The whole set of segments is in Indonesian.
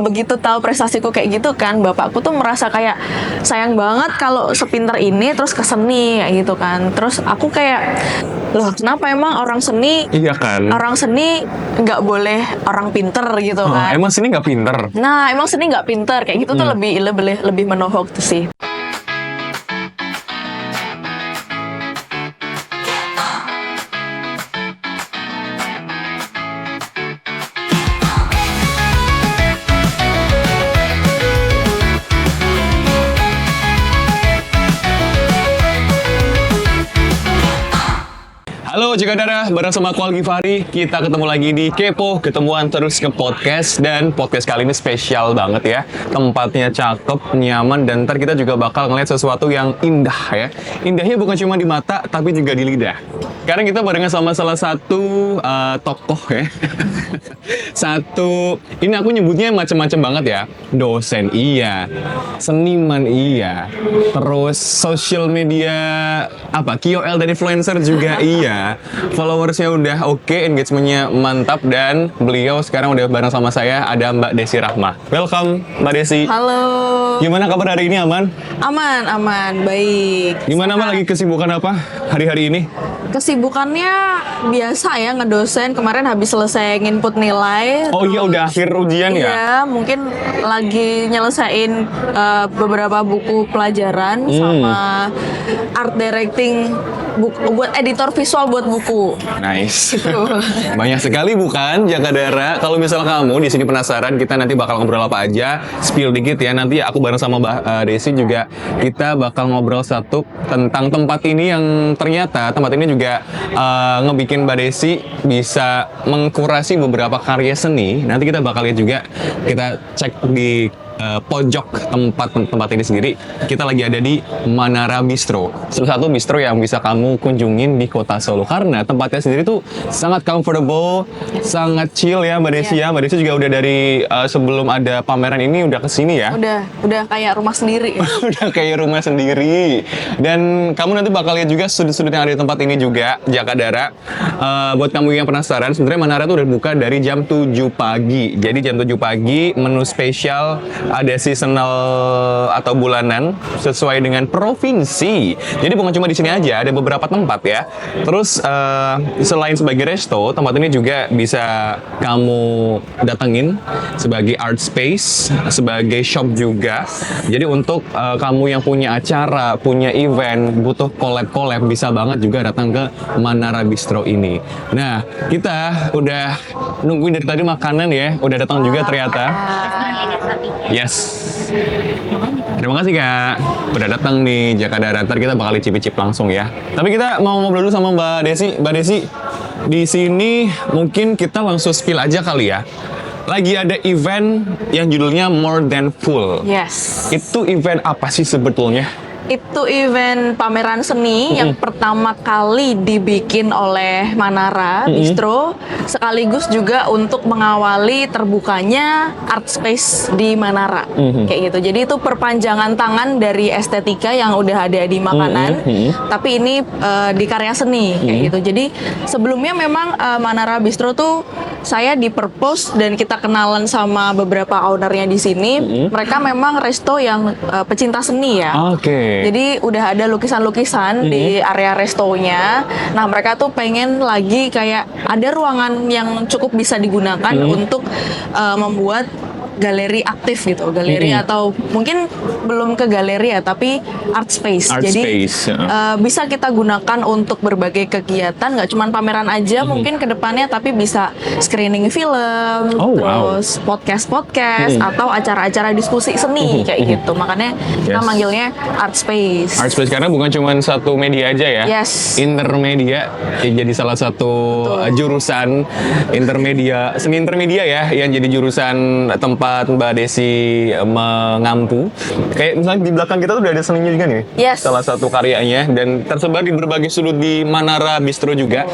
begitu tahu prestasiku kayak gitu kan, bapakku tuh merasa kayak sayang banget kalau sepinter ini terus ke seni kayak gitu kan. Terus aku kayak, loh kenapa emang orang seni? Iya kan? Orang seni nggak boleh orang pinter gitu kan? Emang seni nggak pinter? Nah emang seni nggak pinter kayak gitu tuh lebih menohok tuh sih. Halo Jagadara, bareng sama aku Al Gifari. Kita ketemu lagi di Kepo, ketemuan terus ke podcast. Dan podcast kali ini spesial banget ya. Tempatnya cakep, nyaman, dan ntar kita juga bakal ngeliat sesuatu yang indah ya. Indahnya bukan cuma di mata, tapi juga di lidah. Sekarang kita barengan sama salah satu tokoh ya. Ini aku nyebutnya macam-macam banget ya. Dosen iya, seniman iya, terus social media KOL dan influencer juga iya. Followersnya udah oke, engagementnya mantap, dan beliau sekarang udah bareng sama saya, ada Mbak Desi Rahma. Welcome Mbak Desi. Halo. Gimana kabar hari ini, aman? Aman, baik. Gimana Mbak, lagi kesibukan apa hari-hari ini? Kesibukannya biasa ya, ngedosen. Kemarin habis selesai input nilai. Oh iya, udah akhir ujian ya? Iya, mungkin lagi nyelesain beberapa buku pelajaran sama art directing buat editor visual buat buku. Nice. Gitu. Banyak sekali bukan, Jagadara. Kalau misal kamu di sini penasaran, kita nanti bakal ngobrol apa aja, spill dikit ya. Nanti aku bareng sama Mbak Desi juga, kita bakal ngobrol satu tentang tempat ini yang ternyata tempat ini juga ngebikin Mbak Desi bisa mengkurasi beberapa karya seni. Nanti kita bakal lihat juga, kita cek di pojok tempat ini sendiri. Kita lagi ada di Manara Bistro, salah satu bistro yang bisa kamu kunjungin di kota Solo, karena tempatnya sendiri tuh sangat comfortable, sangat chill ya Mbak Desi ya. Mbak Desi juga udah dari sebelum ada pameran ini udah kesini ya. Udah kayak rumah sendiri. Udah kayak rumah sendiri. Dan kamu nanti bakal lihat juga sudut-sudut yang ada di tempat ini juga, Jagadara. Buat kamu yang penasaran, sebenarnya Manara tuh udah buka dari jam 7 pagi. Jadi jam 7 pagi menu spesial ada seasonal atau bulanan sesuai dengan provinsi. Jadi bukan cuma di sini aja, ada beberapa tempat ya. Terus selain sebagai resto, tempat ini juga bisa kamu datengin sebagai art space, sebagai shop juga. Jadi untuk kamu yang punya acara, punya event, butuh collab bisa banget juga datang ke Manara Bistro ini. Nah, kita udah nungguin dari tadi makanan ya, udah datang juga ternyata. Yes. Terima kasih Kak. Udah datang nih Jagadara. Ntar kita bakal cicip-cicip langsung ya. Tapi kita mau ngobrol dulu sama Mbak Desi. Mbak Desi, di sini mungkin kita langsung spill aja kali ya. Lagi ada event yang judulnya More Than Full. Yes. Itu event apa sih sebetulnya? Itu event pameran seni yang pertama kali dibikin oleh Manara Bistro, sekaligus juga untuk mengawali terbukanya art space di Manara. Kayak gitu. Jadi itu perpanjangan tangan dari estetika yang udah ada di makanan, tapi ini di karya seni kayak gitu. Jadi sebelumnya memang Manara Bistro tuh saya di-propose dan kita kenalan sama beberapa ownernya di sini. Mereka memang resto yang pecinta seni ya. Oke. Jadi udah ada lukisan-lukisan di area restonya. Nah mereka tuh pengen lagi kayak ada ruangan yang cukup bisa digunakan untuk membuat galeri aktif gitu, galeri atau mungkin belum ke galeri ya, tapi art space. Jadi bisa kita gunakan untuk berbagai kegiatan, nggak cuma pameran aja, mungkin kedepannya, tapi bisa screening film, terus podcast atau acara-acara diskusi seni kayak gitu. Makanya kita manggilnya art space. Art space karena bukan cuma satu media aja ya. Yes. Intermedia jadi salah satu jurusan intermedia, seni intermedia ya, yang jadi jurusan tempat Mbak Desi mengampu. Kayak misalnya di belakang kita tuh udah ada seninya juga nih. Yes. Salah satu karyanya, dan tersebar di berbagai sudut di Manara Bistro juga.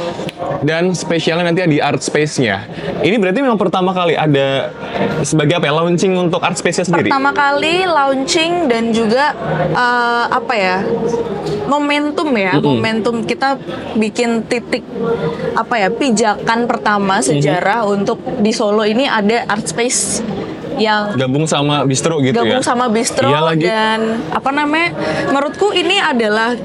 Dan spesialnya nanti di art space-nya. Ini berarti memang pertama kali ada sebagai apa ya, launching untuk art space-nya sendiri? Pertama kali launching dan juga momentum ya, momentum kita bikin titik pijakan pertama sejarah untuk di Solo ini ada art space yang Gabung sama bistro gitu ya. gabung sama bistro Iya lagi. dan apa namanya, menurutku ini adalah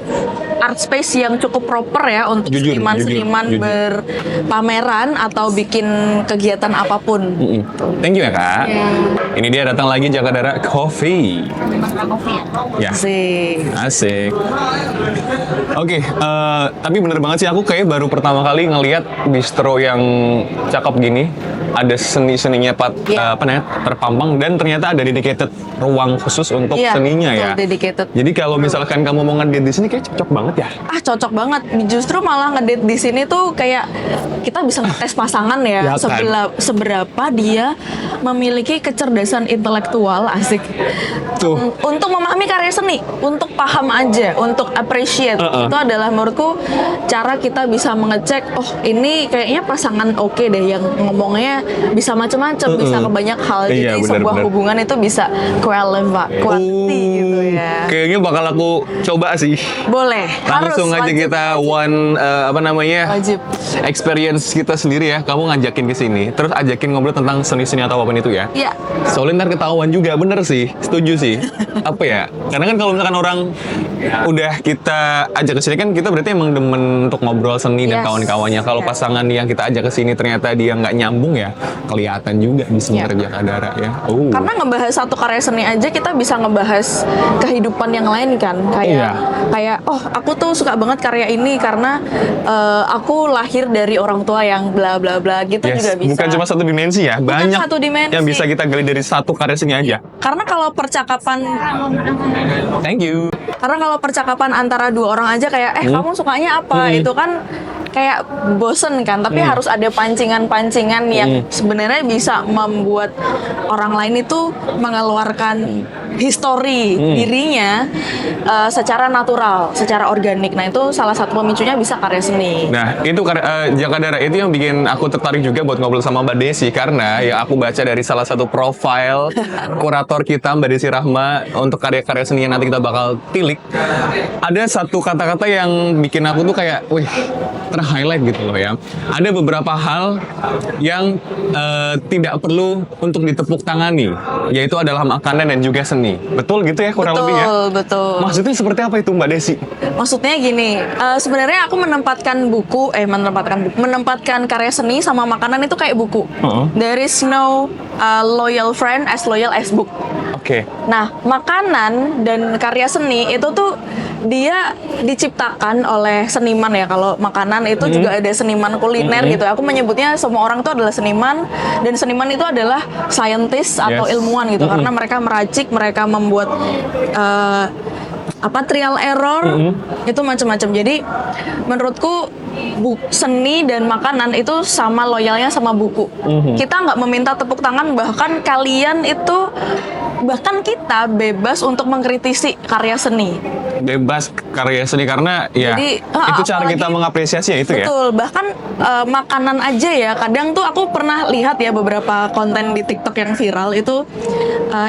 art space yang cukup proper ya untuk Jujur, seniman-seniman jujur. berpameran atau bikin kegiatan apapun. Thank you ya Kak. Iya. Ini dia datang lagi Jakadara Coffee. Ya. Asik. Asik. Oke, tapi bener banget sih aku kayak baru pertama kali ngelihat bistro yang cakep gini. Ada seni-seninya Iya. apa namanya terpampang dan ternyata ada dedicated ruang khusus untuk Iya, seninya betul, ya. dedicated. Jadi kalau misalkan kamu mau ngedate di sini kayak cocok banget ya. Ah, cocok banget. Justru malah ngedate di sini tuh kayak kita bisa ngetes pasangan ya, Ya kan? seberapa dia memiliki kecerdasan intelektual, asik. Tuh. Untuk memahami karya seni, untuk paham aja, untuk appreciate. Itu adalah menurutku cara kita bisa mengecek, oh ini kayaknya pasangan oke deh, yang ngomongnya bisa macam-macam, bisa ke banyak hal. Iya, Jadi benar, sebuah benar. hubungan itu bisa quality gitu ya. Kayaknya bakal aku coba sih. Boleh, Langsung harus, aja wajib. kita apa namanya? Wajib. Experience kita sendiri ya. Kamu ngajakin ke sini, terus ajakin ngobrol tentang seni-seni atau apapun itu ya. Iya. Soalnya ntar ketahuan juga, bener sih, setuju sih. Apa ya? Karena kan kalau misalkan orang udah kita ajak ke sini kan kita berarti emang demen untuk ngobrol seni dan Yes. kawan-kawannya. Kalau Yes. pasangan yang kita ajak ke sini ternyata dia nggak nyambung ya, kelihatan juga di sini Iya. Jakadara ya. Karena ngebahas satu karya seni aja kita bisa ngebahas kehidupan yang lain kan, Iya. kayak oh aku tuh suka banget karya ini karena aku lahir dari orang tua yang bla bla bla gitu Yes, juga bisa. bukan cuma satu dimensi ya, Bukan banyak satu dimensi. yang bisa kita gali dari satu karya seni aja. Karena kalau percakapan Thank you. antara dua orang aja kayak kamu sukanya apa, itu kan kayak bosen kan, tapi harus ada pancingan-pancingan yang sebenarnya bisa membuat orang lain itu mengeluarkan histori dirinya secara natural, secara organik. Nah itu salah satu pemicunya bisa karya seni. Nah, itu Jakadara itu yang bikin aku tertarik juga buat ngobrol sama Mbak Desi karena ya aku baca dari salah satu profile kurator kita Mbak Desi Rahma untuk karya-karya seni yang nanti kita bakal tilik. Ada satu kata-kata yang bikin aku tuh kayak, wih, ter-highlight gitu loh ya. Ada beberapa hal yang tidak perlu untuk ditepuk tangani, yaitu adalah makanan dan juga seni. Betul gitu ya kurang lebih ya? Betul. Maksudnya seperti apa itu Mbak Desi? Maksudnya gini, sebenarnya aku menempatkan karya seni sama makanan itu kayak buku. There is no loyal friend as loyal as book. Oke. Nah, makanan dan karya seni itu tuh dia diciptakan oleh seniman ya. Kalau makanan itu juga ada seniman kuliner gitu. Aku menyebutnya semua orang itu adalah seniman, dan seniman itu adalah scientist atau Yes. ilmuwan gitu. Karena mereka meracik, mereka membuat trial error itu macam-macam. Jadi menurutku seni dan makanan itu sama loyalnya sama buku. Kita nggak meminta tepuk tangan, bahkan kita bebas untuk mengkritisi karya seni. Bebas karya seni karena ya Jadi, itu cara apalagi- kita mengapresiasi ya itu ya. Betul, bahkan makanan aja ya. Kadang tuh aku pernah lihat ya beberapa konten di TikTok yang viral itu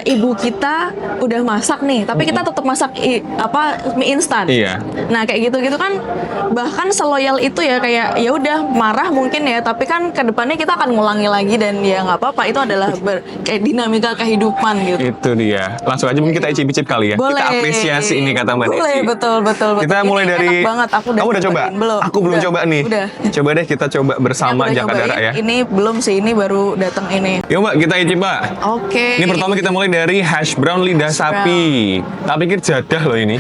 ibu kita udah masak nih, tapi kita tetap masak mie instan. Iya. Nah, kayak gitu-gitu kan bahkan seloyal itu ya, kayak ya udah marah mungkin ya, tapi kan kedepannya kita akan ngulangi lagi dan ya nggak apa-apa, itu adalah kayak dinamika kehidupan gitu. Itu dia. Langsung aja mungkin kita icip-icip kali ya. Boleh. Kita apresiasi ini kata Mbak Desi. Boleh, betul. Kita mulai Ini dari enak banget. Aku Kamu udah coba? cobain. Belum. Aku belum Udah. coba nih. Udah. Coba deh kita coba bersama Aku udah Jakadara nyobain. ya. Ini belum sih, ini baru datang ini. Yuk Mbak, kita icip Mbak. Oke. Ini pertama kita mulai dari hash brown lidah sapi. Tak pikir jadah loh ini.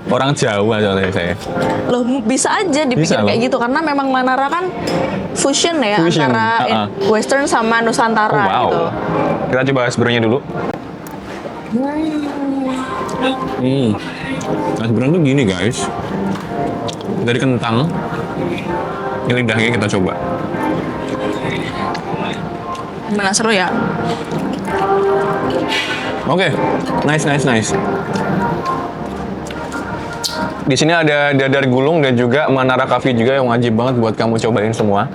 Orang Jawa soalnya saya. Loh, bisa aja dipikir Bisa loh. kayak gitu karena memang Manara kan fusion ya, Fusion, antara Western sama Nusantara Oh, wow. gitu. Kita coba hash brownnya dulu. Hash brown tuh gini guys. Dari kentang. Ini lidahnya kita coba. Gimana, seru ya? Oke, nice. Di sini ada dadar gulung dan juga Manara Coffee juga yang wajib banget buat kamu cobain semua.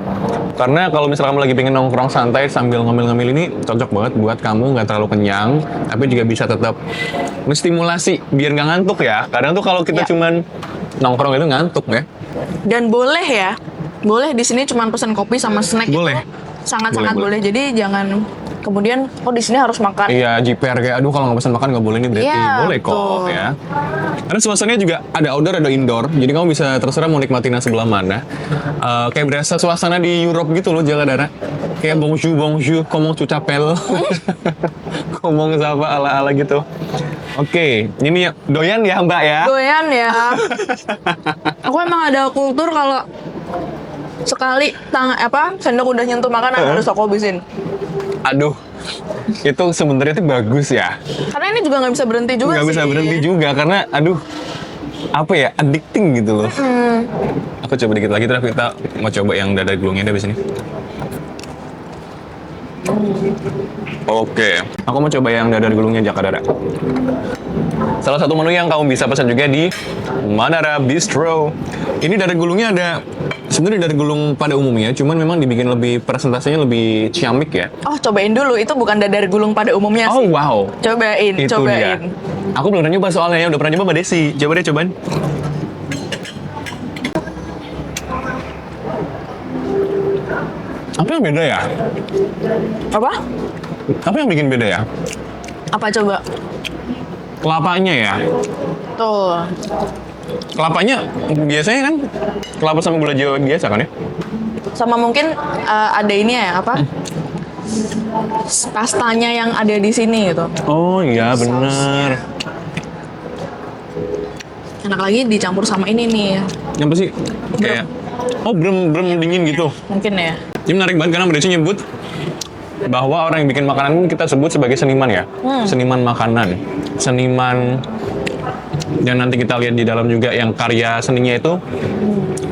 Karena kalau misalnya kamu lagi pengen nongkrong santai sambil ngemil-ngemil ini cocok banget buat kamu, nggak terlalu kenyang, tapi juga bisa tetap menstimulasi biar nggak ngantuk ya. Kadang tuh kalau kita Ya. cuman nongkrong itu ngantuk ya. Dan boleh ya, boleh di sini cuma pesan kopi sama snack. Boleh. Itu sangat-sangat Boleh. boleh. Jadi jangan Kemudian, oh di sini harus makan. Iya, jiper kayak aduh kalau nggak pesan makan nggak boleh nih berarti. Iya, Boleh kok betul. ya. Karena suasananya juga ada outdoor ada indoor. Jadi kamu bisa terserah mau nikmatin yang sebelah mana. Kayak berasa suasana di Europe gitu loh Jaga Dara. Kayak bonjour, comment tu t'appelles? Ngomong sama ala-ala gitu. Oke, ini doyan ya Mbak ya? Doyan ya. Aku emang ada kultur kalau sekali sendok udah nyentuh makanan harus aku habisin. Aduh, itu sebenarnya itu bagus ya. Karena ini juga nggak bisa berhenti juga Nggak sih. bisa berhenti juga karena aduh apa ya addicting gitu loh. Aku coba dikit lagi terus kita mau coba yang dada gulungnya dari sini. Oke, aku mau coba yang dada gulungnya Jaka Dara. Salah satu menu yang kamu bisa pesan juga di Manara Bistro. Ini dada gulungnya ada sebenarnya dada gulung pada umumnya, cuman memang dibikin lebih presentasinya lebih ciamik ya. Oh, cobain dulu. Itu bukan dadar gulung pada umumnya Oh sih. wow. Cobain, Itu cobain. dia. Aku belum pernah nyoba soalnya, udah pernah nyoba Mbak Desi. Coba deh cobain. Apa yang beda ya? Apa? Apa yang bikin beda ya? Apa coba? Kelapanya ya. Tuh. Kelapanya biasanya kan kelapa sama gula jawa biasa kan ya? Sama mungkin ada ini ya, apa? Pastanya yang ada di sini gitu. Oh iya bener. Enak lagi dicampur sama ini nih. Yang apa sih? Kayak brem dingin gitu. Mungkin ya. Ini menarik banget karena Mbak Desi nyebut bahwa orang yang bikin makanan ini kita sebut sebagai seniman ya. Seniman makanan. Seniman dan nanti kita lihat di dalam juga yang karya seninya itu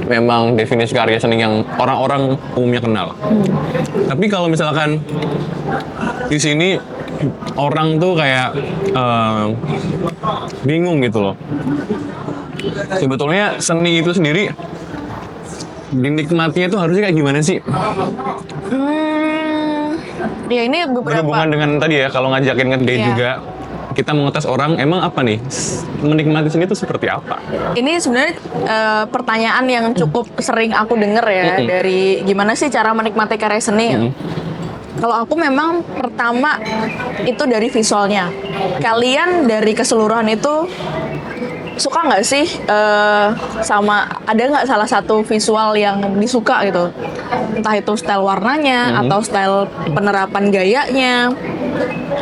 memang definisi karya seni yang orang-orang umumnya kenal. Tapi kalau misalkan di sini orang tuh kayak bingung gitu loh. Sebetulnya seni itu sendiri dinikmatinya itu harusnya kayak gimana sih? Ya ini beberapa. Berhubungan dengan tadi ya kalau ngajakin ngedate Iya. juga kita mau ngetes orang emang apa nih menikmati seni itu seperti apa? Ini sebenarnya pertanyaan yang cukup sering aku denger ya dari gimana sih cara menikmati karya seni. Kalau aku memang pertama itu dari visualnya. Kalian dari keseluruhan itu suka nggak sih sama ada nggak salah satu visual yang disuka gitu? Entah itu style warnanya atau style penerapan gayanya.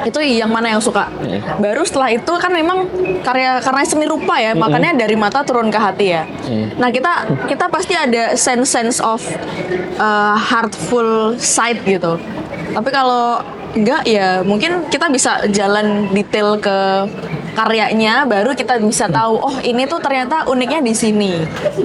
Itu yang mana yang suka. Baru setelah itu kan memang karena seni rupa ya, makanya dari mata turun ke hati ya. Nah, kita pasti ada sense of heartful side gitu. Tapi kalau enggak ya mungkin kita bisa jalan detail ke karyanya baru kita bisa tahu oh ini tuh ternyata uniknya di sini.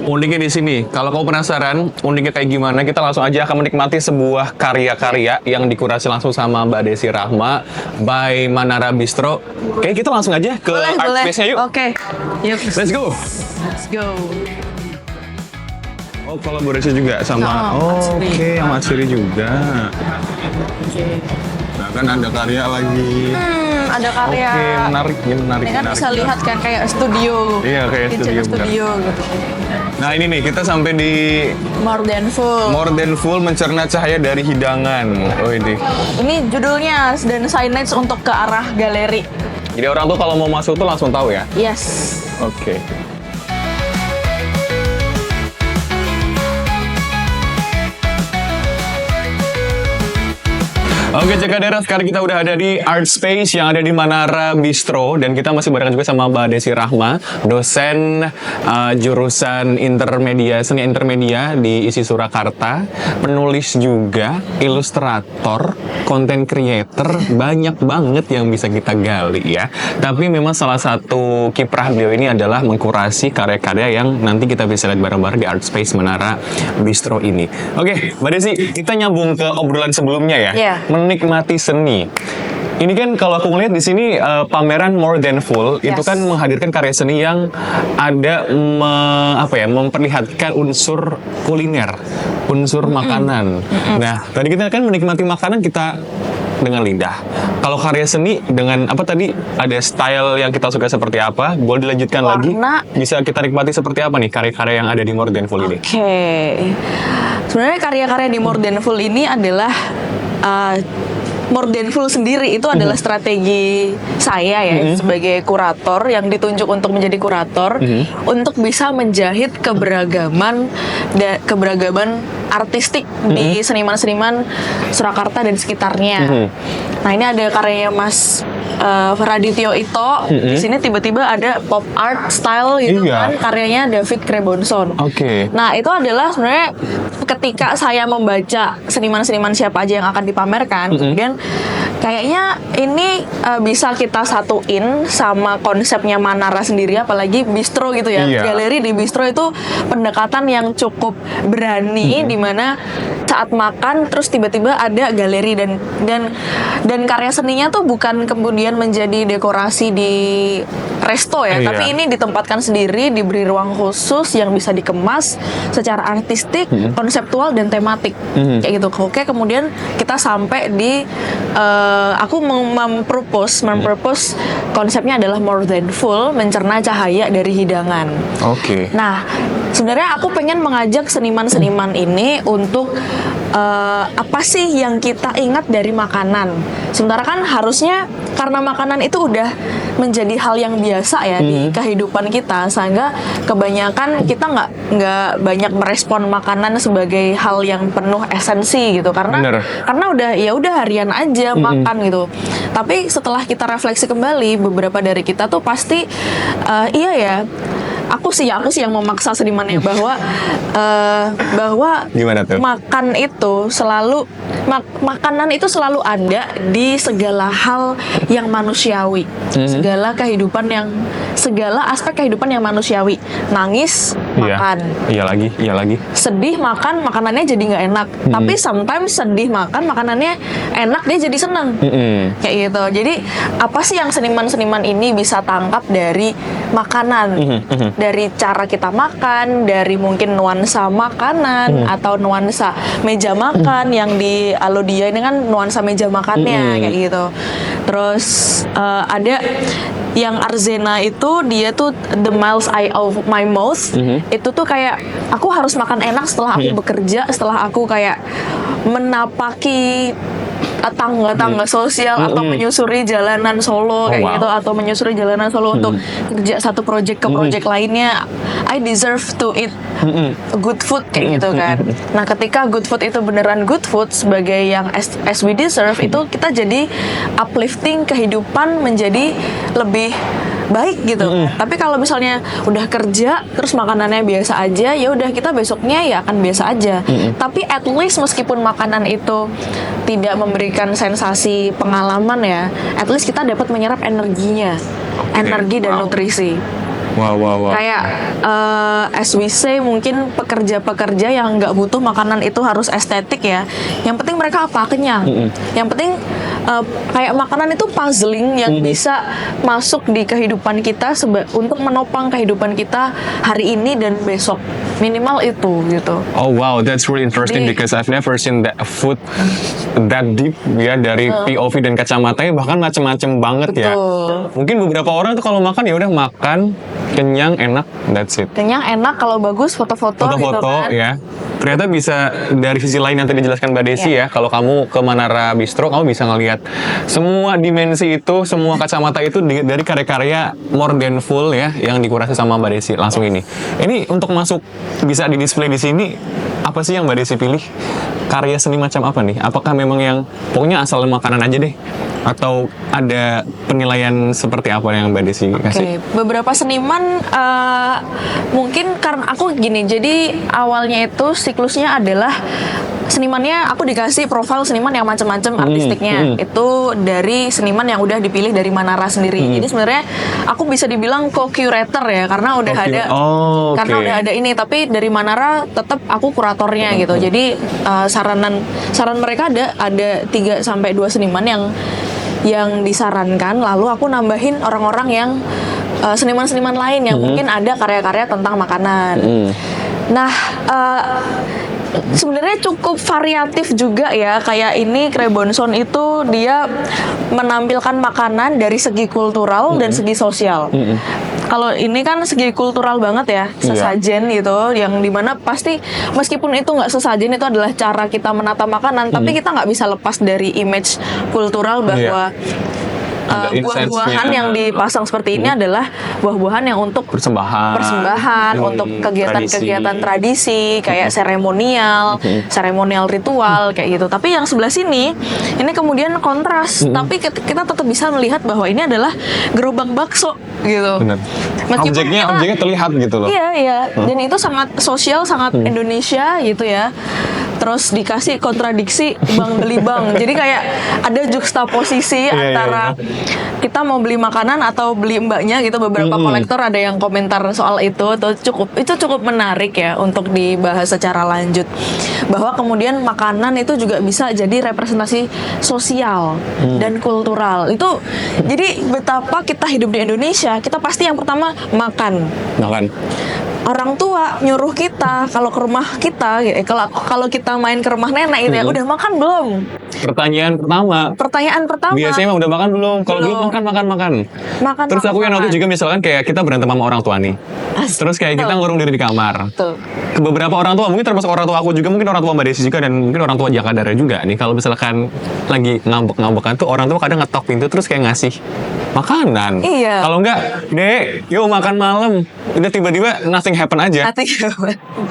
Uniknya di sini. Kalau kamu penasaran uniknya kayak gimana, kita langsung aja akan menikmati sebuah karya-karya yang dikurasi langsung sama Mbak Desi Rahma by Manara Bistro. Oke, kita langsung aja ke art space-nya yuk. Oke. Yuk. Let's go. Let's go. Oh, kolaborasi juga sama. Sama Matsuri. Oke, sama Matsuri juga. Nah, kan ada karya lagi. Ada karya. Oke, menarik, ini menarik. Ini kan menarik. bisa lihat kan kayak studio. Iya, kayak Kitchen studio, benar. gitu. Nah, ini nih kita sampai di More than full. More Than Full mencerna cahaya dari hidangan. Oh ini. Ini judulnya dan signage untuk ke arah galeri. Jadi orang tuh kalau mau masuk tuh langsung tahu ya. Yes. Oke. Oke, Ceka Dera, sekarang kita udah ada di Art Space yang ada di Manara Bistro dan kita masih barengan juga sama Mbak Desi Rahma, dosen jurusan seni intermedia di ISI Surakarta, penulis juga, ilustrator, content creator, banyak banget yang bisa kita gali ya. Tapi memang salah satu kiprah beliau ini adalah mengkurasi karya-karya yang nanti kita bisa lihat bareng-bareng di Art Space Manara Bistro ini. Oke, Mbak Desi, kita nyambung ke obrolan sebelumnya ya. Iya. Menikmati seni. Ini kan kalau aku ngeliat di sini pameran More Than Full itu Yes. kan menghadirkan karya seni yang ada memperlihatkan unsur kuliner, unsur makanan. Nah, tadi kita kan menikmati makanan kita dengan lidah. Kalau karya seni dengan apa tadi ada style yang kita suka seperti apa, boleh dilanjutkan lagi? Warna. Bisa kita nikmati seperti apa nih karya-karya yang ada di More Than Full ini? Oke. Sebenarnya karya-karya di More Than Full ini adalah more than full sendiri itu adalah strategi saya ya sebagai kurator yang ditunjuk untuk menjadi kurator untuk bisa menjahit keberagaman artistik di seniman-seniman Surakarta dan sekitarnya. Nah, ini ada karyanya Mas Radityo Ito. Di sini tiba-tiba ada pop art style gitu kan, karyanya David Krebonson. Nah, itu adalah sebenarnya ketika saya membaca seniman-seniman siapa aja yang akan dipamerkan, kemudian kayaknya ini bisa kita satuin sama konsepnya Manara sendiri, apalagi bistro gitu ya. Galeri di bistro itu pendekatan yang cukup berani, di mana saat makan terus tiba-tiba ada galeri dan karya seninya tuh bukan kemudian menjadi dekorasi di resto ya, tapi ini ditempatkan sendiri, diberi ruang khusus yang bisa dikemas secara artistik, konseptual dan tematik kayak gitu. Oke, kemudian kita sampai di aku mempropose konsepnya adalah more than full, mencerna cahaya dari hidangan. Nah, sebenarnya aku pengen mengajak seniman-seniman ini untuk apa sih yang kita ingat dari makanan. Sementara kan harusnya karena makanan itu udah menjadi hal yang biasa ya di kehidupan kita, sehingga kebanyakan kita nggak banyak merespon makanan sebagai hal yang penuh esensi gitu, karena udah harian aja makan gitu. Tapi setelah kita refleksi kembali, beberapa dari kita tuh pasti iya ya, aku sih yang memaksa senimannya bahwa Gimana tuh? makan itu selalu makanan itu selalu ada di segala hal yang manusiawi, segala aspek kehidupan yang manusiawi. Nangis makan, iya lagi sedih makan, makanannya jadi nggak enak. Tapi sometimes sedih makan, makanannya enak, dia jadi seneng. Kayak gitu. Jadi apa sih yang seniman-seniman ini bisa tangkap dari makanan, dari cara kita makan, dari mungkin nuansa makanan atau nuansa meja makan yang di Alodia ini kan nuansa meja makannya kayak gitu. Terus ada yang Arzena itu, dia tuh the miles eye of my mouth. Itu tuh kayak aku harus makan enak setelah aku bekerja, setelah aku kayak menapaki tangga-tangga sosial atau menyusuri jalanan Solo kayak gitu, atau menyusuri jalanan Solo untuk kerja satu project ke project lainnya. I deserve to eat good food kayak gitu kan. Nah, ketika good food itu beneran good food sebagai yang as we deserve, itu kita jadi uplifting kehidupan menjadi lebih baik gitu. Tapi kalau misalnya udah kerja terus makanannya biasa aja, ya udah kita besoknya ya akan biasa aja. Tapi at least meskipun makanan itu tidak memberikan sensasi pengalaman ya, at least kita dapat menyerap energinya, energi dan nutrisi. Kayak as we say, mungkin pekerja-pekerja yang nggak butuh makanan itu harus estetik ya. Yang penting mereka apa? Kenyang. Yang penting kayak makanan itu puzzling yang bisa masuk di kehidupan kita untuk menopang kehidupan kita hari ini dan besok. Minimal itu gitu. Oh wow, that's really interesting because I've never seen that food that deep ya, dari POV dan kacamatanya bahkan macem-macem banget. Betul. Ya. Mungkin beberapa orang tuh kalau makan ya udah makan, kenyang, enak, that's it. Kenyang, enak, kalau bagus foto-foto gitu kan. Ya. Ternyata bisa dari sisi lain yang tadi dijelaskan Mbak Desi ya. Kalau kamu ke Manara Bistro, kamu bisa ngelihat semua dimensi itu, semua kacamata itu dari karya-karya more than full ya yang dikurasi sama Mbak Desi langsung ini. Ini untuk masuk bisa di display di sini, apa sih yang Mbak Desi pilih? Karya seni macam apa nih? Apakah memang yang pokoknya asal makanan aja deh? Atau ada penilaian seperti apa yang Mbak Desi kasih? Beberapa seniman mungkin karena aku gini, jadi awalnya itu siklusnya adalah senimannya aku dikasih profil seniman yang macam-macam artistiknya. Itu dari seniman yang udah dipilih dari Manara sendiri. Jadi sebenarnya aku bisa dibilang co-curator ya, karena udah karena udah ada ini, tapi dari Manara tetap aku kuratornya gitu. Jadi saran mereka ada 3 sampai 2 seniman yang disarankan, lalu aku nambahin orang-orang yang seniman-seniman lain yang mungkin ada karya-karya tentang makanan. Nah, Sebenarnya cukup variatif juga ya. Kayak ini Krebonson itu dia menampilkan makanan dari segi kultural dan segi sosial. Kalau ini kan segi kultural banget ya, sesajen gitu, yang dimana pasti meskipun itu nggak sesajen, itu adalah cara kita menata makanan, tapi kita nggak bisa lepas dari image kultural bahwa Ada buah-buahan insense-nya. yang dipasang seperti ini adalah buah-buahan yang untuk persembahan untuk kegiatan-kegiatan tradisi kayak seremonial ritual kayak gitu. Tapi yang sebelah sini ini kemudian kontras, tapi kita tetap bisa melihat bahwa ini adalah gerobak bakso gitu. Benar. Meskipun Objeknya terlihat gitu loh. Iya. Dan itu sangat sosial, sangat Indonesia gitu ya. Terus dikasih kontradiksi bang beli bang. Jadi kayak ada juxtaposisi antara kita mau beli makanan atau beli mbaknya gitu. Beberapa kolektor ada yang komentar soal itu. Itu cukup menarik ya untuk dibahas secara lanjut. Bahwa kemudian makanan itu juga bisa jadi representasi sosial dan kultural. Itu jadi betapa kita hidup di Indonesia, kita pasti yang pertama makan. Orang tua nyuruh kita kalau ke rumah kita, kalau kita main ke rumah nenek gitu ya, udah makan belum? Pertanyaan pertama. Biasanya udah makan belum? Kalau belum makan. Terus aku yang waktu juga misalkan kayak kita berantem sama orang tua nih. Terus kayak kita ngurung diri di kamar. Ke beberapa orang tua, mungkin termasuk orang tua aku juga, mungkin orang tua Mbak Desi juga, dan mungkin orang tua Jakadara juga nih. Kalau misalkan lagi ngambek-ngambekan tuh orang tua kadang ngetok pintu terus kayak ngasih makanan. Iya. Kalau enggak, Dek, yuk makan malam. Udah tiba-tiba nothing happen aja.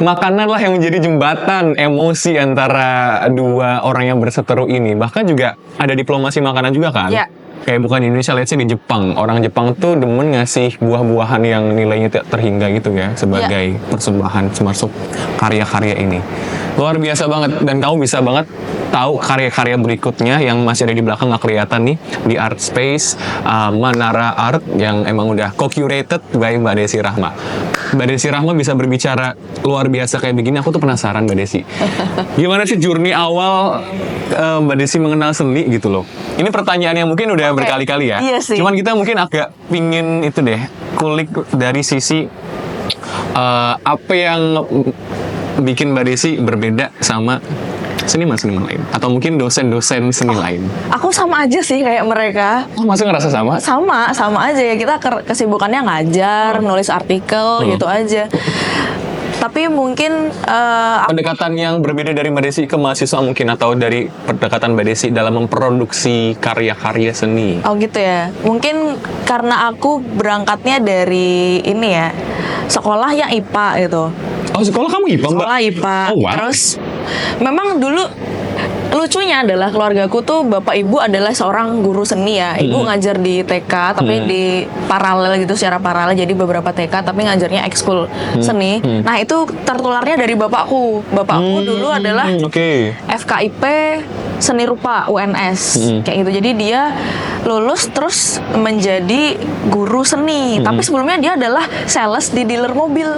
Makanan lah yang menjadi jembatan emosi antara dua orang yang berseteru ini. Bahkan juga ada diplomasi makanan juga kan? Ya. Kayak bukan di Indonesia, let's say di Jepang. Orang Jepang tuh demen ngasih buah-buahan yang nilainya tidak terhingga gitu ya, sebagai persembahan termasuk karya-karya ini. Luar biasa banget, dan kamu bisa banget tahu karya-karya berikutnya yang masih ada di belakang nggak kelihatan nih di Art Space Manara Art yang emang udah co-curated by Mbak Desi Rahma. Mbak Desi Rahma bisa berbicara luar biasa kayak begini, aku tuh penasaran Mbak Desi. Gimana sih journey awal Mbak Desi mengenal seni gitu loh. Ini pertanyaan yang mungkin udah berkali-kali ya. Iya sih. Cuman kita mungkin agak pingin itu deh, kulik dari sisi apa yang bikin Mbak Desi berbeda sama seniman-seniman lain, atau mungkin dosen-dosen seni lain. Aku sama aja sih kayak mereka. Oh, masa ngerasa sama? Sama aja ya, kita kesibukannya ngajar, nulis artikel gitu aja. Tapi mungkin pendekatan yang berbeda dari Mbak Desi ke mahasiswa mungkin, atau dari pendekatan Mbak Desi dalam memproduksi karya-karya seni. Oh gitu ya. Mungkin karena aku berangkatnya dari ini ya, sekolah yang IPA gitu. Oh, sekolah kamu IPA, Mbak? Sekolah IPA. Oh, wow. Terus memang dulu lucunya adalah keluargaku tuh bapak ibu adalah seorang guru seni ya. Ibu ngajar di TK tapi di paralel gitu, secara paralel, jadi beberapa TK tapi ngajarnya ekskul seni. Nah itu tertularnya dari bapakku. Bapakku dulu adalah FKIP seni rupa UNS kayak gitu. Jadi dia lulus terus menjadi guru seni. Tapi sebelumnya dia adalah sales di dealer mobil.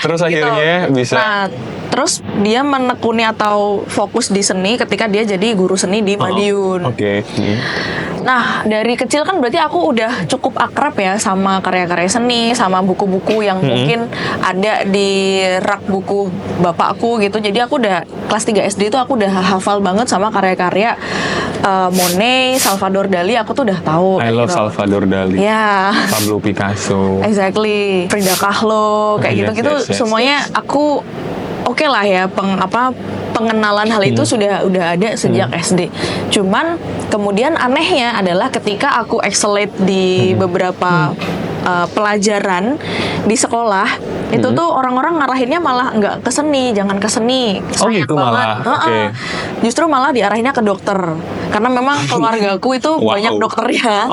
Terus akhirnya bisa. Nah, terus dia menekuni atau fokus di seni ketika dia jadi guru seni di Madiun. Nah, dari kecil kan berarti aku udah cukup akrab ya sama karya-karya seni, sama buku-buku yang mungkin ada di rak buku bapakku gitu. Jadi aku udah kelas 3 SD itu aku udah hafal banget sama karya-karya Monet, Salvador Dali, aku tuh udah tahu. I love Salvador Dali. Ya. Pablo Picasso. Exactly. Frida Kahlo, kayak gitu-gitu semuanya aku oke lah ya, pengenalan hal itu sudah ada sejak SD. Cuman kemudian anehnya adalah ketika aku excellate di beberapa pelajaran di sekolah, itu tuh orang-orang ngarahinnya malah nggak ke seni, jangan ke seni. Sayang gitu banget. malah. Justru malah diarahinnya ke dokter. Karena memang keluargaku itu banyak dokternya.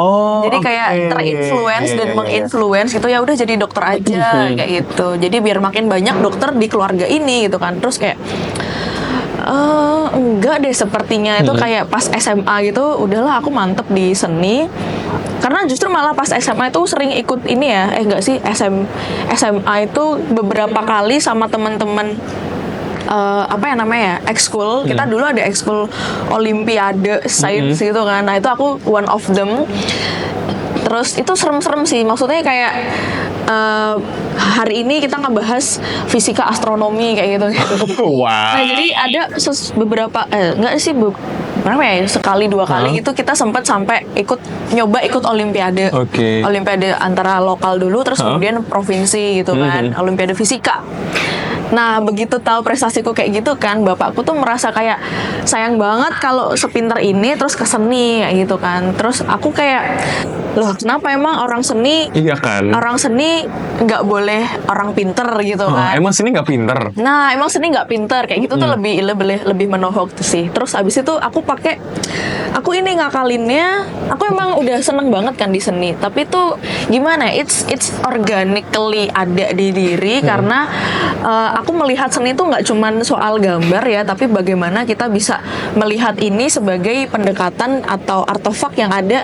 Jadi kayak terinfluence dan menginfluence gitu, ya udah jadi dokter aja kayak gitu. Jadi biar makin banyak dokter di keluarga ini gitu kan. Terus kayak enggak deh sepertinya itu kayak pas SMA gitu, udahlah aku mantep di seni. Karena justru malah pas SMA itu sering ikut ini ya, enggak sih, SMA itu beberapa kali sama teman-teman apa ya namanya ya, ekskul. Kita dulu ada ekskul olimpiade sains gitu kan. Nah itu aku one of them. Terus itu serem-serem sih, maksudnya kayak hari ini kita ngebahas fisika astronomi kayak gitu. Wow. Nah jadi ada beberapa enggak sih berapa ya, sekali dua kali itu kita sempat sampai nyoba ikut olimpiade. Oke. Olimpiade antara lokal dulu terus kemudian provinsi gitu kan, olimpiade fisika. Nah begitu tahu prestasiku kayak gitu kan, bapakku tuh merasa kayak sayang banget kalau sepinter ini terus ke seni kayak gitu kan. Terus aku kayak, loh kenapa emang orang seni? Iya kan. Orang seni nggak boleh orang pinter gitu kan? Emang sini nggak pinter? Nah emang seni nggak pinter kayak gitu tuh lebih menohok tuh sih. Terus abis itu aku ini ngakalinnya, aku emang udah seneng banget kan di seni. Tapi tuh gimana? It's organically ada di diri karena aku melihat seni itu nggak cuman soal gambar ya, tapi bagaimana kita bisa melihat ini sebagai pendekatan atau artefak yang ada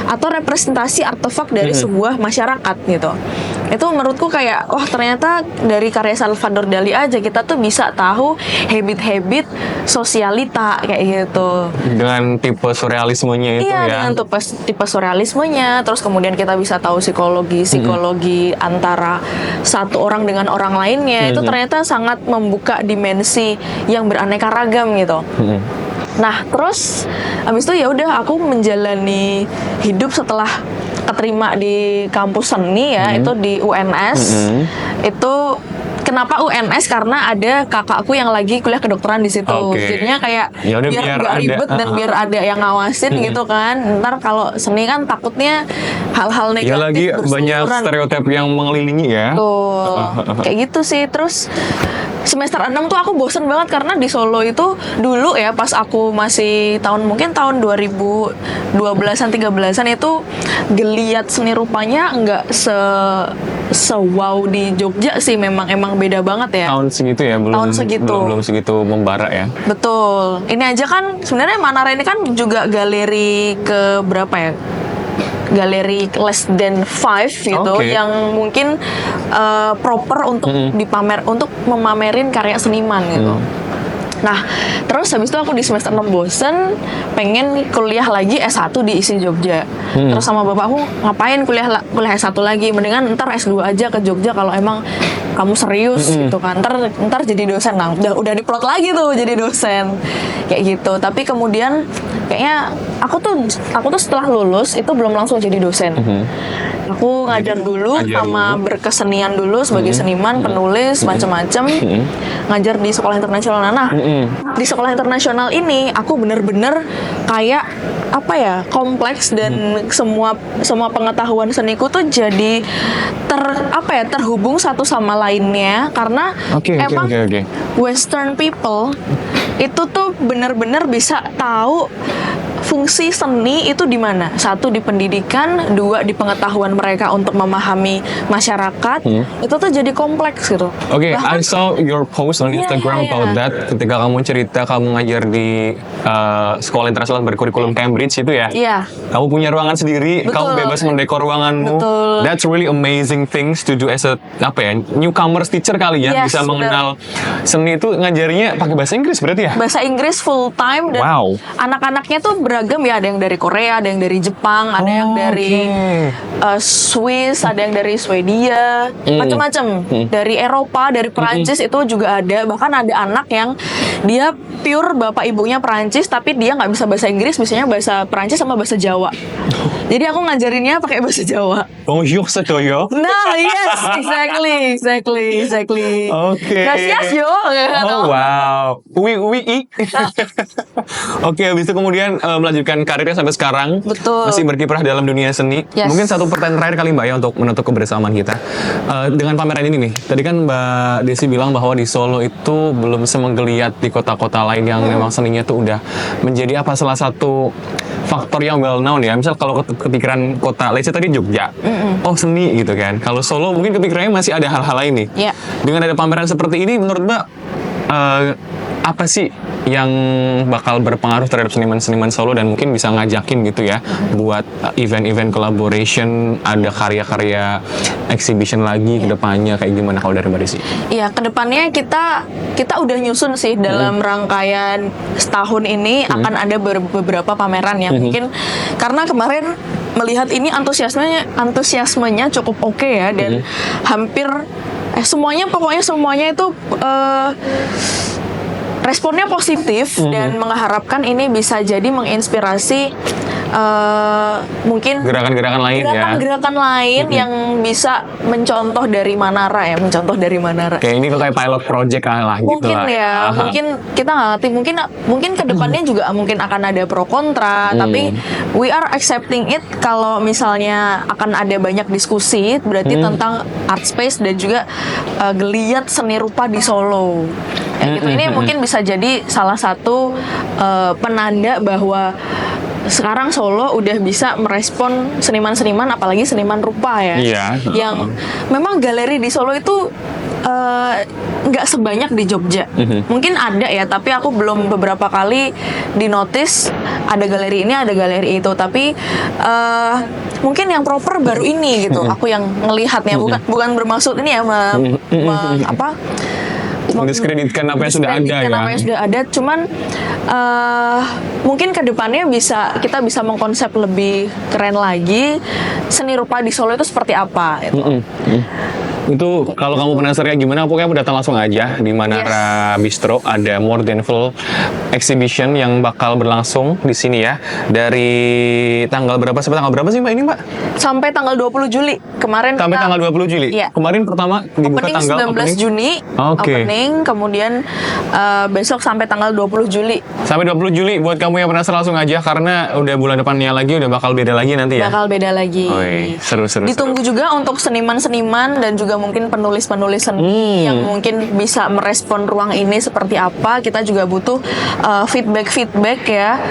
atau representasi artefak dari sebuah masyarakat gitu. Itu menurutku kayak wah ternyata dari karya Salvador Dali aja kita tuh bisa tahu habit-habit sosialita kayak gitu. Dengan tipe surrealismenya itu Iya, ya. dengan tipe surrealismenya, terus kemudian kita bisa tahu psikologi antara satu orang dengan orang lainnya. Itu ternyata sangat membuka dimensi yang beraneka ragam gitu. Nah, terus habis itu ya udah aku menjalani hidup setelah keterima di kampus seni ya, itu di UNS. Itu kenapa UNS? Karena ada kakakku yang lagi kuliah kedokteran di situ. Jadinya kayak Yaudah, biar biar gak ada, ribet dan biar ada yang ngawasin gitu kan. Ntar kalau seni kan takutnya hal-hal negatif Ya lagi banyak berseliweran. stereotip yang mengelilingi ya. Tuh, kayak gitu sih. Terus semester 6 tuh aku bosen banget karena di Solo itu dulu ya pas aku masih mungkin tahun 2012-an 13-an itu geliat seni rupanya nggak wow di Jogja sih, emang beda banget ya. Tahun segitu ya, Tahun segitu. belum segitu membara ya. Betul. Ini aja kan sebenarnya Manara ini kan juga galeri ke berapa ya? Galeri less than 5 gitu yang mungkin proper untuk untuk memamerin karya seniman gitu. Nah, terus habis itu aku di semester 6 bosen, pengen kuliah lagi S1 di ISI Jogja. Terus sama bapakku, ngapain kuliah S1 lagi? Mendingan ntar S2 aja ke Jogja kalau emang kamu serius gitu kan. Ntar jadi dosen. Nah, udah diplot lagi tuh jadi dosen. Kayak gitu. Tapi kemudian kayaknya aku tuh setelah lulus itu belum langsung jadi dosen. Aku ngajar dulu sama berkesenian dulu sebagai seniman, penulis, macam-macam. Ngajar di sekolah internasional. Nah, di sekolah internasional ini aku bener-bener kayak apa ya, kompleks dan semua pengetahuan seniku tuh jadi terhubung satu sama lainnya karena emang Western people itu tuh bener-bener bisa tahu fungsi seni itu di mana? Satu di pendidikan, dua di pengetahuan mereka untuk memahami masyarakat. Itu tuh jadi kompleks gitu. I saw your post on Instagram about that. Ketika kamu cerita kamu ngajar di sekolah internasional berkurikulum Cambridge itu ya. Iya. Kamu punya ruangan sendiri, kamu bebas mendekor ruanganmu. Betul. That's really amazing things to do as a newcomers teacher kali ya, bisa mengenal seni itu ngajarinya pakai bahasa Inggris berarti ya? Bahasa Inggris full time dan anak-anaknya tuh beragam ya, ada yang dari Korea, ada yang dari Jepang, ada yang dari Swiss, ada yang dari Swedia, macam-macam. Dari Eropa, dari Perancis itu juga ada. Bahkan ada anak yang dia pure bapak ibunya Perancis tapi dia nggak bisa bahasa Inggris, biasanya bahasa Perancis sama bahasa Jawa. Jadi aku ngajarinnya pakai bahasa Jawa. Bonjour, sedoyo. Nah, yes, exactly. Gracias yo. Oh wow. Oui. Oke, habis itu kemudian melanjutkan karirnya sampai sekarang. Betul. Masih berkiprah dalam dunia seni. Yes. Mungkin satu pertanyaan terakhir kali Mbak ya untuk menutup kebersamaan kita. Dengan pameran ini nih, tadi kan Mbak Desi bilang bahwa di Solo itu belum semenggeliat di kota-kota lain yang memang seninya tuh udah menjadi salah satu faktor yang well known ya. Misal kalau kepikiran kota, let's say tadi Jogja, oh seni gitu kan. Kalau Solo mungkin kepikirannya masih ada hal-hal lain nih. Yeah. Dengan ada pameran seperti ini, menurut Mbak apa sih yang bakal berpengaruh terhadap seniman-seniman Solo dan mungkin bisa ngajakin gitu ya buat event-event collaboration, ada karya-karya exhibition lagi ke depannya kayak gimana kalau dari Mbak Desi? Iya, kedepannya kita udah nyusun sih dalam rangkaian setahun ini akan ada beberapa pameran yang mungkin karena kemarin melihat ini antusiasmenya cukup oke ya, dan hampir pokoknya semuanya itu responnya positif, dan mengharapkan ini bisa jadi menginspirasi mungkin Gerakan-gerakan lain ya. gerakan-gerakan lain yang bisa mencontoh dari Manara. Kayak ini kayak pilot project lah gitu Mungkin lah. ya, mungkin kita nggak ngerti, mungkin kedepannya juga mungkin akan ada pro kontra, tapi we are accepting it. Kalau misalnya akan ada banyak diskusi, berarti tentang art space dan juga geliat seni rupa di Solo. Ya gitu. Ini mungkin bisa jadi salah satu penanda bahwa sekarang Solo udah bisa merespon seniman-seniman, apalagi seniman rupa ya. Iya. Yang memang galeri di Solo itu nggak sebanyak di Jogja. Mungkin ada ya, tapi aku belum beberapa kali dinotis ada galeri ini, ada galeri itu. Tapi mungkin yang proper baru ini gitu. Aku yang ngelihatnya, bukan bermaksud ini ya mendiskreditkan apa yang sudah ada ya. Apa yang sudah ada, cuman mungkin kedepannya kita bisa mengkonsep lebih keren lagi seni rupa di Solo itu seperti apa gitu. Itu kalau kamu penasaran kayak gimana, pokoknya datang langsung aja di Manara Bistro. Ada More Than Full Exhibition yang bakal berlangsung di sini ya. Dari tanggal berapa sampai tanggal berapa sih Mbak ini Mbak? Sampai tanggal 20 Juli. Kemarin Sampai tanggal 20 Juli? Iya. Kemarin pertama dibuka opening tanggal 19 Juni. Oke. Opening, kemudian besok sampai tanggal 20 Juli. Sampai 20 Juli, buat kamu yang penasaran langsung aja, karena udah bulan depannya lagi udah bakal beda lagi nanti ya. Bakal beda lagi. Wih, seru. Ditunggu juga untuk seniman-seniman dan juga mungkin penulis-penulis seni yang mungkin bisa merespon ruang ini seperti apa. Kita juga butuh feedback ya,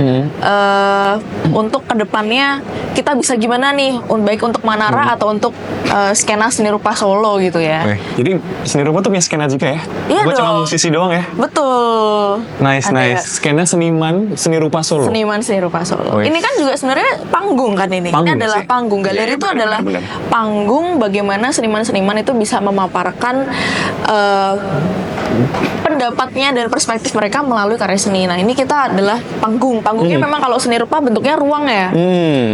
untuk kedepannya kita bisa gimana nih, baik untuk Manara atau untuk skena seni rupa Solo gitu ya. Wih, jadi seni rupa tuh punya skena juga ya? Iya Bukan cuma dong. musisi doang ya? Betul. Nice. Skena seniman seni rupa Solo. Seniman seni rupa Solo. Wih. Ini kan juga sebenarnya panggung kan ini. Panggung Ini adalah sih. panggung. Galeri Iya, itu adalah benar. panggung bagaimana seniman-seniman itu bisa memaparkan pendapatnya dan perspektif mereka melalui karya seni. Nah, ini kita adalah panggung. Panggungnya memang kalau seni rupa bentuknya ruang ya.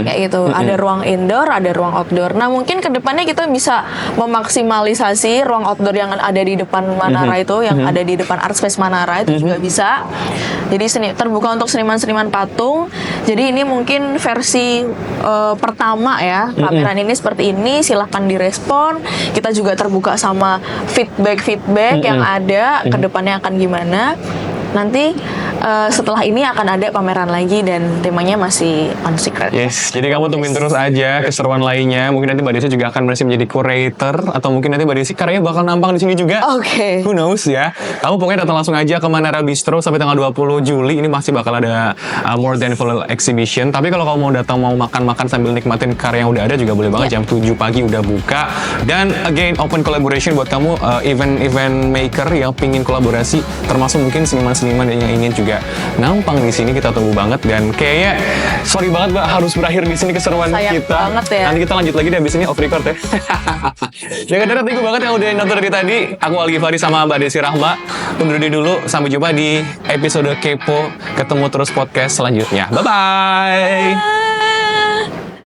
Kayak gitu. Ada ruang indoor, ada ruang outdoor. Nah, mungkin kedepannya kita bisa memaksimalisasi ruang outdoor yang ada di depan Manara itu, yang ada di depan Art Space Manara itu juga bisa. Jadi terbuka untuk seniman-seniman patung. Jadi ini mungkin versi pertama ya. Pameran ini seperti ini, silahkan direspon. Kita juga terbuka sama feedback yang ada kedepannya akan gimana. Nanti setelah ini akan ada pameran lagi dan temanya masih on secret. Yes, jadi kamu tungguin terus aja keseruan lainnya. Mungkin nanti Mbak Desi juga akan berhasil menjadi curator, atau mungkin nanti Mbak Desi karyanya bakal nampang di sini juga. Oke. Who knows ya. Kamu pokoknya datang langsung aja ke Manara Bistro sampai tanggal 20 Juli. Ini masih bakal ada More Than Full Exhibition. Tapi kalau kamu mau datang mau makan-makan sambil nikmatin karya yang udah ada juga boleh banget. Jam 7 pagi udah buka. Dan again open collaboration buat kamu event maker yang pingin kolaborasi, termasuk mungkin seniman-seniman yang ingin juga nampang di sini. Kita tunggu banget, dan kayaknya sorry banget Mbak harus berakhir di sini keseruan Sayang kita. banget ya. Nanti kita lanjut lagi deh abis ini off record ya. Jangan darat, thank you banget yang udah nonton dari tadi. Aku Algi Fari sama Mbak Desi Rahma. Undur diri dulu, sampai jumpa di episode Kepo. Ketemu terus podcast selanjutnya. Bye bye.